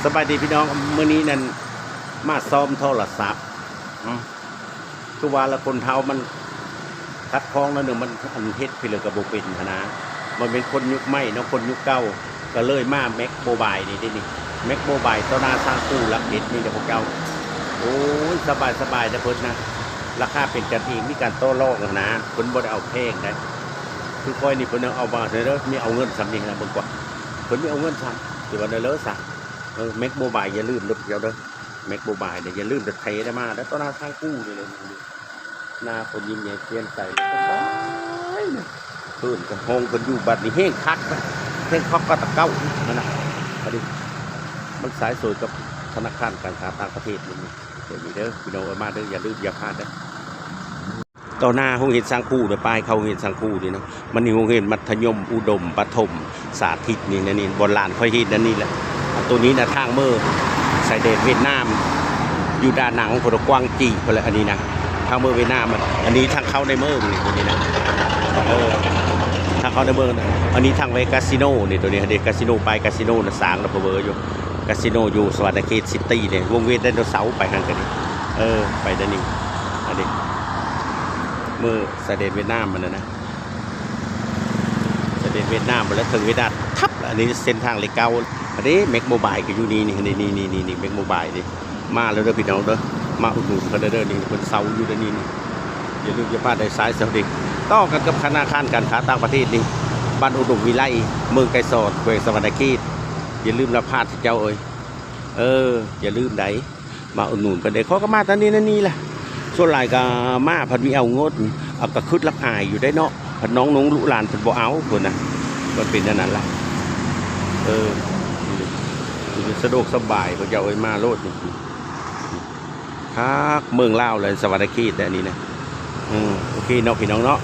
สบายดีพี่น้องมื้อนี้นั่นมาซ้อมโทรศัพท์คือว่าละคนเท้ามันคัดคล้องแล้วหนึ่งมันอันเฮ็ดพี่เลยกับโบเป็นนะมันเป็นคนยุคใหม่เนาะคนยุคเก่าก็เลยมาแม็กโมบายนี่แม็กโมบายต่อหน้าสร้างกู้รักเด็ดนี่เดี๋ยวพวกเจ้าโอ้ยสบายนะเพิ่นนะราคาเป็นกันเองมีการโต้รองนะเพิ่นบ่ได้เอาแพงนะคือค่อยนี่เพิ่นเอามาเด้อมีเอาเงินซ้ำนี่นะเบิ่งกว่าเพิ่นมีเอาเงินซ้ำสิว่าได้เลอซะแม็กโมบายอย่าลืมเด้อเดี๋ยวเด้อแม็กโมบายเนี่ยอย่าลืมเด็ดเทได้มาแล้วต่อหน้าสร้างกู้นี่เลยหน้าคนยิ้มแย้มเพียนใสเพื่อนกับห้องคนอยู่บัดนี้แห้งคักนะแห้งคักก็ตะเก้านั่นนะพอดีมันสายสวยกับธนาคารการค้าต่างประเทศนี่เดี๋ยวนี้เด้อพี่น้องเอามาเด้ออย่าลืมอย่าพลาดนะต่อหน้าห้องเห็นสร้างคู่เดี๋ยวป้ายเขาเห็นสร้างคู่นี่นะมันนี่ห้องเห็นมัธยมอุดมปฐมสาธิตนี่นะนี่บนลานค่อยเห็นนั่นนี่แหละตัวนี้นะทางเมื่อสายเดชเวียดนามอยู่ด้านหนังพลกว้างจีพลอันนี้นะทางเมืองเวียดนามอันนี้ทางเข้าในเมืองนี่ตัวนี้นะทางเข้าในเมืองอันนี้ทางไปคาสิโนนี่ตัวนี้เด็กคาสิโนไปคาสิโนนะสางเราเบอร์อยู่คาสิโนอยู่สวรรค์เขตซิตี้เนี่ยวงเวียนไดโนเสาร์ไปทางกันนี่ไปด้านนี้อันนี้เมื่อเสด็จเวียดนามมันนะเสด็จเวียดนามแล้วถึงเวียดนามทับอันนี้เส้นทางเลเก้าอันนี้แม็กโมบายก็อยู่นี่แม็กโมบายนี่มาแล้วเด้อพี่น้องเด้อมาอุดหนุนกันเด้อนี่คนเซาอยู่ด้านนี้นี่อย่าลืมจะพลาดในสายเสาดิต่อกันกับธนาคารการค้าต่างประเทศนี่บ้านอุดมวิไลเมืองไกรสอดแขวงสวรรณเขตอย่าลืมละพลาดที่เจ้าอย่าลืมไหนมาอุดหนุนกันเด้อเขาก็มาตอนนี้นั่นนี่แหละส่วนหลายก็มาพันมีเอางดเอากระคึดรักอายอยู่ได้เนาะพันน้องนุ้งลุหลานพันบ่เอาคนน่ะมันเป็นนั่นแหละสะดวกสบายพวกเจ้ามาโลดครับเมืองลาวเลยสวรรณเขตแต่นี้นะโอเคเนาะพี่น้องเนาะ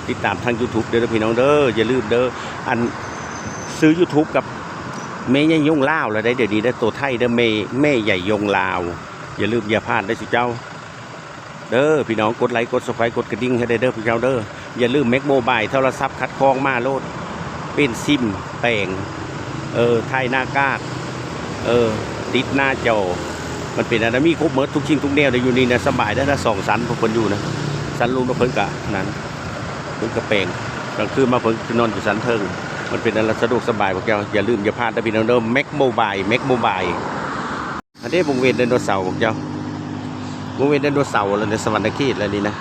ติดตามทาง YouTube เด้อพี่น้องเด้ออย่าลืมเด้ออันซื้อ YouTube กับแม่ใหญ่ยงลาวแล้วได้เดี๋ยวนี้ได้ตัวไทยเด้อแม่ใหญ่ยงลาวอย่าลืมอย่าพลาดได้สิเจ้าเด้อพี่น้องกดไลค์กดซับสไครบ์กดกระดิ่งให้ได้เด้อพี่เจ้าเด้ออย่าลืมแม็กโมบายโทรศัพท์คัดกรองมาโลดเป็นซิมแปลงไทยหน้ากาดติดหน้าจอมันเป็นอะไรมีครบเมิดทุกชิ้นทุกแนวได้อยู่นี่นะสบายได้นะ2 สันพวกคนอยู่นะสันลุงก็เพิ่งกะนั้นเพิ่งกะแปลงกลางคืนมาเพิ่งนอนอยู่สันเทิงมันเป็นอะไรสะดวกสบายพวกเจ้าอย่าลืมอย่าพลาดนะพี่น้องเด้อแม็กโมบายอันนี้วงเวียนไดโนเสาร์พวกเจ้าวงเวียนไดโนเสาร์อะไรในสวรรค์เขตอะไรนี่นะ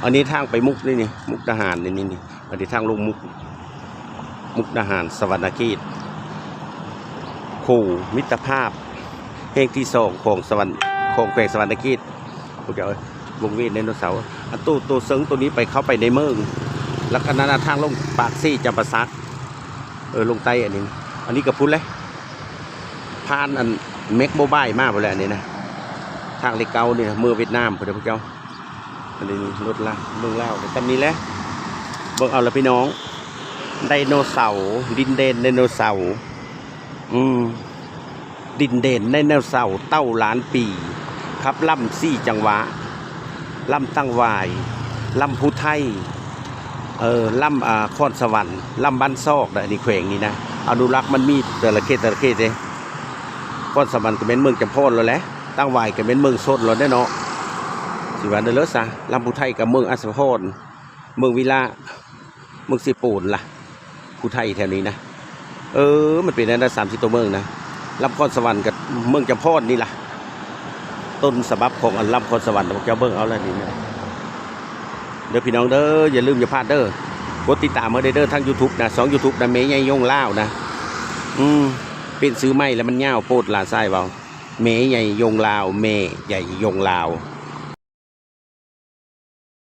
อันนี้ทางไปมุกนี่มุกทหารนี่อันนี้ทางลงมุกทหารสวรรค์เขตคู่มิตรภาพเพลงที่2ของสวรรค์ของแขวงสวรรณเขตพวกเจ้าวงเวียนไดโนเสาร์อันตัวเซิงตัวนี้ไปเข้าไปในเมืองแล้วก็นาทางลงปากซี่จำปาสักลงใต้อันนี้ก็พูดเลยผ่านอันแม็กโมบายมากไปแล้วนี่นะทางเลเกาเนี่ยเมืองเวียดนามพวกเจ้าอันนี้รถละเมืองลาวแต่นี้แหละเบิ่งเอาละพี่น้องไดโนเสาร์ดินเดนไดโนเสาร์ดินเด่นในแนวเสาเต้าล้านปีครับล่ำซี่จังหวะล่ำตั้งวายล่ำผู้ไทยล่ำคอนสวรรค์ล่ำบ้านซอกอันนี้แขวงนี่นะอนุรักษ์มันมีแต่ละเขตเลยคอนสวรรค์ก็เป็นเมืองจำพอนแล้วแหละตั้งวายก็เป็นเมืองสดแล้วได้เนาะสิวันเดลซะล่ำผู้ไทยกับเมืองอัศพรเมืองวิลาเมืองสิปูนล่ะผู้ไทยแถวนี้นะมันเป็นอันดับ30ตัวเมืองนะลำคอนสวรรค์กับเมืองจำพอนนี่ล่ะต้นฉบับของอันลำคอนสวรรค์พวกเจ้าเบิ้งเอาแล้วนี่นะเด้อพี่น้องเด้ออย่าลืมอย่าพลาดเด้อกดติดตามมาเด้อทาง YouTube นะ2 YouTube นะแม่ใหญ่ยงลาวนะเป็นซื้อไม้แล้วมันเงาโปดลาไส้เบาแม่ใหญ่ยงลาวแม่ใหญ่ยงลาว